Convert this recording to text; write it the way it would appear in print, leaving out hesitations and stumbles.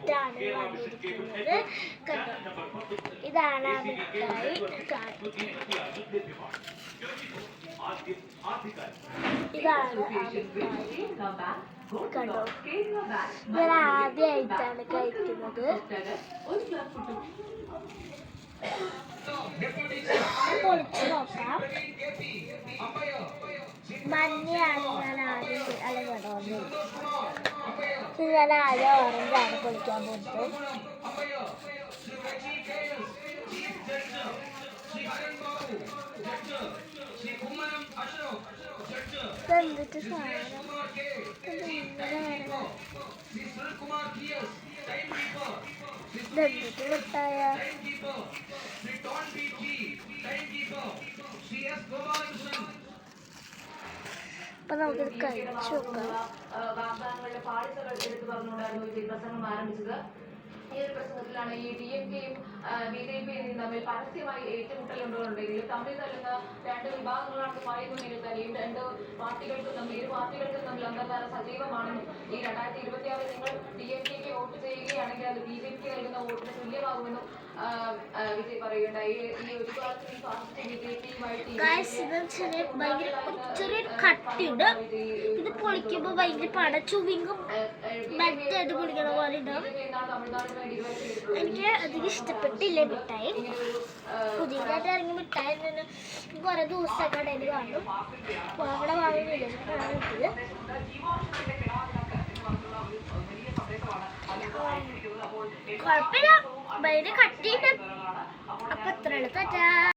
ആയിട്ടാണ് വന്നിരിക്കുന്നത്. കണ്ടോ, ഇതാണ് ആ മിഠായി. ഇതാണ് ആ മിഠായി. കണ്ടോ, ഞാൻ ആദ്യമായിട്ടാണ് കഴിക്കുന്നത്. പൊളിച്ചു നോക്കാം. മഞ്ഞയാണ് ഞാൻ ആദ്യം, അല്ല കേട്ടോ, ഞാൻ ആദ്യം ഓറഞ്ചാണ് പൊളിക്കാൻ പോകുന്നത്. എന്നിട്ട് സാധനം എന്നിട്ട് മിഠായ അപ്പൊ നമുക്കിത് കഴിച്ചു നോക്കാം. വാഗ്ദാനങ്ങളുടെ പാളിച്ചകൾ എടുത്തു പറഞ്ഞുകൊണ്ടായിരുന്നു ഈ പ്രസംഗം ആരംഭിച്ചത്. ഈ ഒരു പ്രസംഗത്തിലാണ് ഈ DMKയും BJPയും തമ്മിൽ പരസ്യമായി ഏറ്റുമുട്ടലുണ്ടെങ്കിലും തമ്മിൽ തല്ലുന്ന രണ്ട് വിഭാഗങ്ങളാണെന്ന് പറയുന്നുണ്ടെങ്കിൽ തന്നെയും രണ്ട് പാർട്ടികൾക്കും തമ്മിൽ ഇരു പാർട്ടികൾക്കും തമ്മിൽ അന്തർധാര സജീവമാണെന്നും ഈ 2026 നിങ്ങൾ DMKക്ക് വോട്ട് ചെയ്യുകയാണെങ്കിൽ അത് BJPക്ക് നൽകുന്ന വോട്ടിന് തുല്യമാകുമെന്നും വിജയ് പറയുകയുണ്ടായി. ഈ ഒരു കാലത്ത് ചെറിയ കട്ടിയുണ്ട്. ഇത് പൊളിക്കുമ്പോ ഭയങ്കര പട ചുവിങ്ങും മറ്റായിട്ട് പൊളിക്കണ പോലെ ഉണ്ടാവും. എനിക്ക് അധികം ഇഷ്ടപ്പെട്ടില്ല മിഠായി. പുതിയതായിട്ട് ഇറങ്ങിയ മിഠായി തന്നെ കുറെ ദിവസം കടയിൽ കാണും. അവിടെ വാങ്ങുന്നില്ല, കുഴപ്പമില്ല, ഭയങ്കര കട്ടിയുണ്ട്. അപ്പൊ അത്ര എളുപ്പറ്റാ.